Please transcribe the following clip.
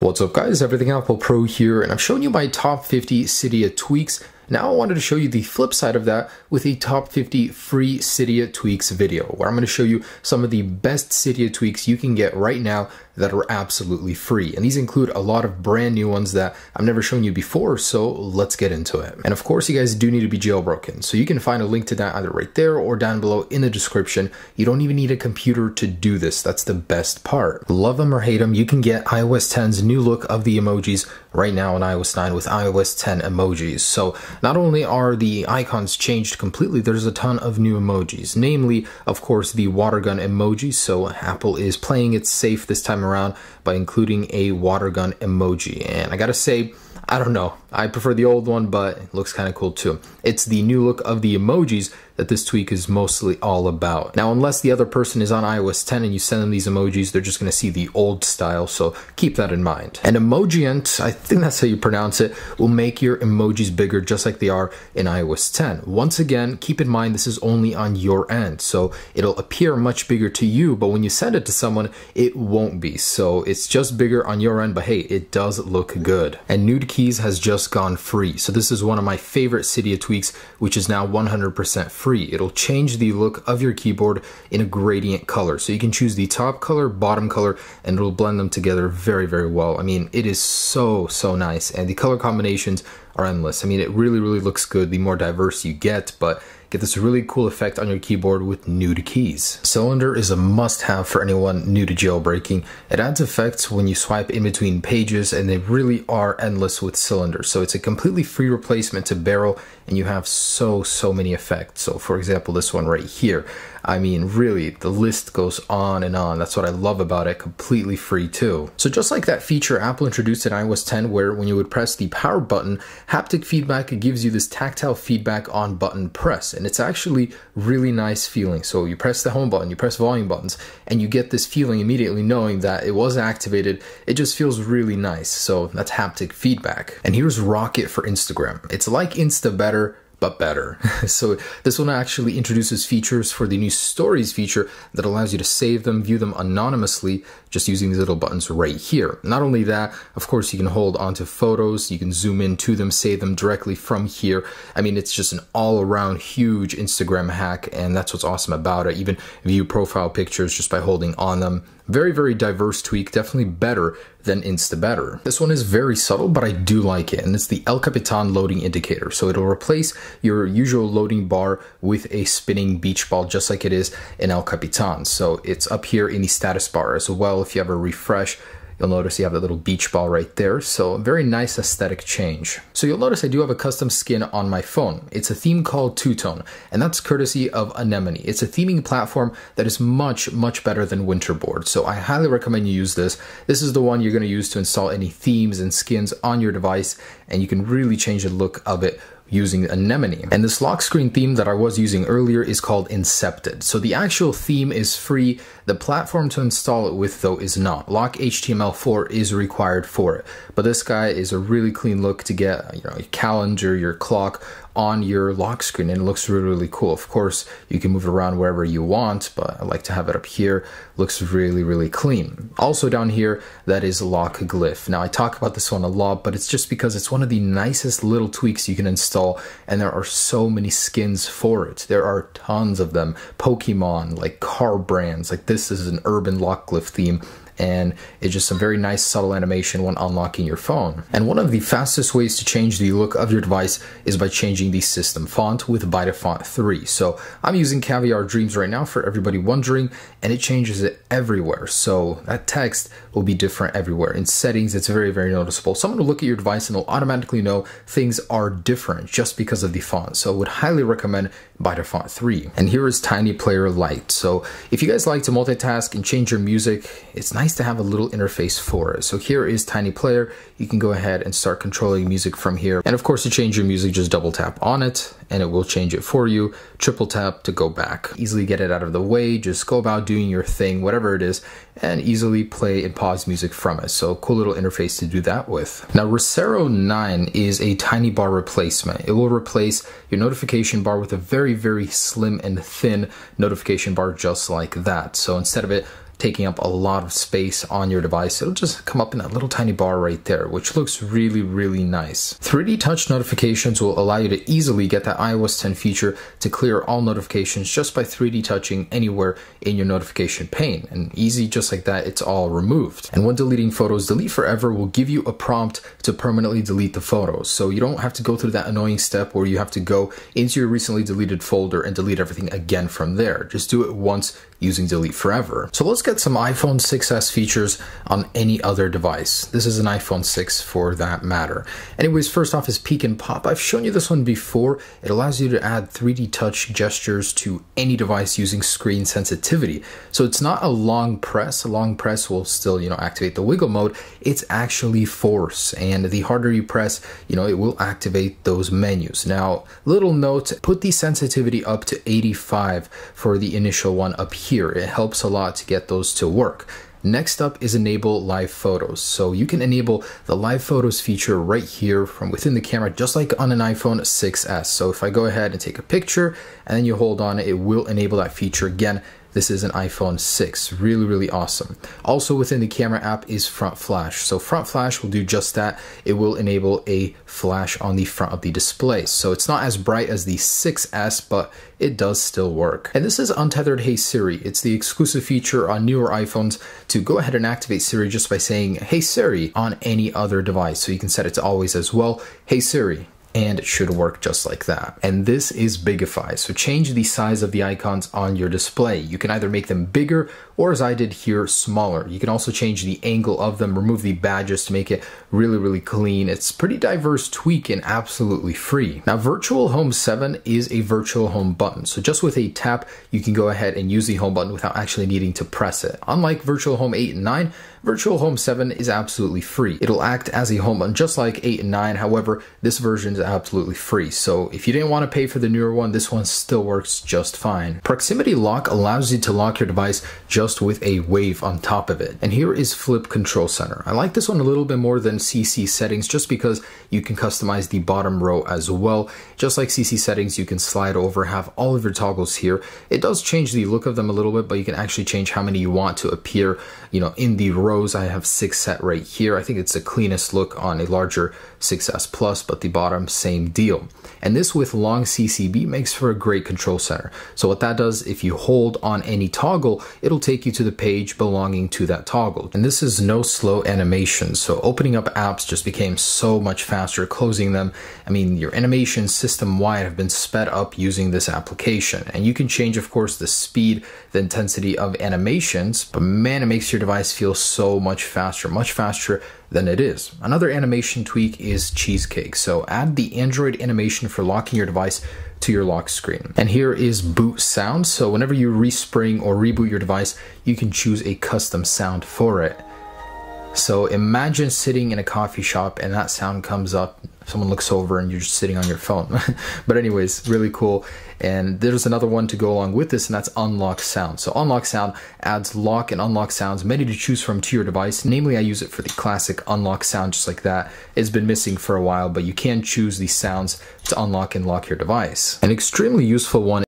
What's up guys, Everything Apple Pro here, and I'm showing you my top 50 Cydia tweaks. Now I wanted to show you the flip side of that with a top 50 free Cydia tweaks video, where I'm going to show you some of the best Cydia tweaks you can get right now that are absolutely free. And these include a lot of brand new ones that I've never shown you before, so let's get into it. And of course, you guys do need to be jailbroken. So you can find a link to that either right there or down below in the description. You don't even need a computer to do this. That's the best part. Love them or hate them, you can get iOS 10's new look of the emojis right now in iOS 9 with iOS 10 emojis. So not only are the icons changed completely, there's a ton of new emojis, namely, of course, the water gun emoji. So Apple is playing it safe this time around by including a water gun emoji. And I gotta say, I don't know, I prefer the old one, but it looks kind of cool too. It's the new look of the emojis that this tweak is mostly all about. Now, unless the other person is on iOS 10 and you send them these emojis, they're just going to see the old style, so keep that in mind. And Emojiant, I think that's how you pronounce it, will make your emojis bigger just like they are in iOS 10. Once again, keep in mind this is only on your end, so it'll appear much bigger to you, but when you send it to someone, it won't be. So it's just bigger on your end, but hey, it does look good. And Nude Keys has just gone free, so this is one of my favorite Cydia tweaks, which is now 100% free. It'll change the look of your keyboard in a gradient color. So you can choose the top color, bottom color, and it'll blend them together very, very well. I mean, it is so nice, and the color combinations are endless. I mean, it really looks good the more diverse you get, but get this really cool effect on your keyboard with Nude Keys. Cylinder is a must-have for anyone new to jailbreaking. It adds effects when you swipe in between pages, and they really are endless with Cylinder. So it's a completely free replacement to Barrel, and you have so many effects. So for example, this one right here. I mean, really, the list goes on and on. That's what I love about it, completely free too. So just like that feature Apple introduced in iOS 10, where when you would press the power button, haptic feedback gives you this tactile feedback on button press. And it's actually really nice feeling. So you press the home button, you press volume buttons, and you get this feeling immediately knowing that it was activated. It just feels really nice. So that's haptic feedback. And here's Rocket for Instagram. It's like Insta better, but better. So this one actually introduces features for the new Stories feature that allows you to save them, view them anonymously, just using these little buttons right here. Not only that, of course, you can hold onto photos, you can zoom in to them, save them directly from here. I mean, it's just an all-around huge Instagram hack, and that's what's awesome about it. Even view profile pictures just by holding on them. Very diverse tweak, definitely better than Insta Better. This one is very subtle, but I do like it, and it's the El Capitan loading indicator. So it'll replace your usual loading bar with a spinning beach ball, just like it is in El Capitan. So it's up here in the status bar as well. If you have a refresh, you'll notice you have that little beach ball right there. So a very nice aesthetic change. So you'll notice I do have a custom skin on my phone. It's a theme called Two Tone, and that's courtesy of Anemone. It's a theming platform that is much better than Winterboard. So I highly recommend you use this. This is the one you're going to use to install any themes and skins on your device, and you can really change the look of it using Anemone. And this lock screen theme that I was using earlier is called Incepted. So the actual theme is free. The platform to install it with, though, is not. Lock HTML4 is required for it. But this guy is a really clean look to get, you know, your calendar, your clock on your lock screen, and it looks really cool. Of course, you can move it around wherever you want, but I like to have it up here. Looks really clean. Also down here, that is lock glyph. Now I talk about this one a lot, but it's just because it's one of the nicest little tweaks you can install, and there are so many skins for it. There are tons of them. Pokemon, like car brands, like this is an urban lock glyph theme, and it's just some very nice subtle animation when unlocking your phone. And one of the fastest ways to change the look of your device is by changing the system font with by font 3. So I'm using Caviar Dreams right now for everybody wondering, and it changes it everywhere. So that text will be different everywhere. In settings, it's very noticeable. Someone will look at your device and they'll automatically know things are different just because of the font. So I would highly recommend by font 3. And here is Tiny Player Lite. So if you guys like to multitask and change your music, it's nice to have a little interface for it. So here is Tiny Player. You can go ahead and start controlling music from here. And of course, to change your music, just double tap on it and it will change it for you. Triple tap to go back. Easily get it out of the way. Just go about doing your thing, whatever it is, and easily play and pause music from it. So cool little interface to do that with. Now, Recero 9 is a tiny bar replacement. It will replace your notification bar with a very slim and thin notification bar just like that. So instead of it taking up a lot of space on your device. It'll just come up in that little tiny bar right there, which looks really, really nice. 3D touch notifications will allow you to easily get that iOS 10 feature to clear all notifications just by 3D touching anywhere in your notification pane. And easy, just like that, it's all removed. And when deleting photos, Delete Forever will give you a prompt to permanently delete the photos. So you don't have to go through that annoying step where you have to go into your recently deleted folder and delete everything again from there. Just do it once using Delete Forever. So let's get some iPhone 6s features on any other device. This is an iPhone 6 for that matter. Anyways, first off is Peek and Pop. I've shown you this one before. It allows you to add 3D touch gestures to any device using screen sensitivity. So it's not a long press. A long press will still, activate the wiggle mode. It's actually force. And the harder you press, it will activate those menus. Now, little note, put the sensitivity up to 85 for the initial one up here. It helps a lot to get those to work. Next up is enable live photos. So you can enable the live photos feature right here from within the camera, just like on an iPhone 6s. So if I go ahead and take a picture and then you hold on, it will enable that feature again. This is an iPhone 6, really, really awesome. Also within the camera app is front flash. So front flash will do just that. It will enable a flash on the front of the display. So it's not as bright as the 6S, but it does still work. And this is untethered Hey Siri. It's the exclusive feature on newer iPhones to go ahead and activate Siri just by saying Hey Siri on any other device. So you can set it to always as well. Hey Siri. And it should work just like that. And this is Bigify. So change the size of the icons on your display. You can either make them bigger or, as I did here, smaller. You can also change the angle of them, remove the badges to make it really, really clean. It's pretty diverse tweak and absolutely free. Now, Virtual Home 7 is a virtual home button. So just with a tap, you can go ahead and use the home button without actually needing to press it. Unlike Virtual Home 8 and 9, Virtual Home 7 is absolutely free. It'll act as a home button just like 8 and 9. However, this version is absolutely free. So if you didn't want to pay for the newer one, this one still works just fine. Proximity Lock allows you to lock your device just with a wave on top of it. And here is Flip Control Center. I like this one a little bit more than CC Settings just because you can customize the bottom row as well. Just like CC Settings, you can slide over, have all of your toggles here. It does change the look of them a little bit, but you can actually change how many you want to appear, in the rows. I have 6 set right here. I think it's the cleanest look on a larger 6S Plus, but the bottom, same deal. And this with long CCB makes for a great control center. So what that does, if you hold on any toggle, it'll take you to the page belonging to that toggle. And this is no slow animation. So opening up apps just became so much faster. Closing them, your animations system-wide have been sped up using this application. And you can change, of course, the speed, the intensity of animations, but man, it makes your device feel so much faster than it is. Another animation tweak is Cheesecake. So add the Android animation for locking your device to your lock screen. And here is Boot Sound. So whenever you respring or reboot your device, you can choose a custom sound for it. So imagine sitting in a coffee shop and that sound comes up, someone looks over and you're just sitting on your phone. But anyways, really cool. And there's another one to go along with this, and that's Unlock Sound. So Unlock Sound adds lock and unlock sounds, many to choose from to your device. Namely, I use it for the classic unlock sound just like that. It's been missing for a while, but you can choose these sounds to unlock and lock your device. An extremely useful one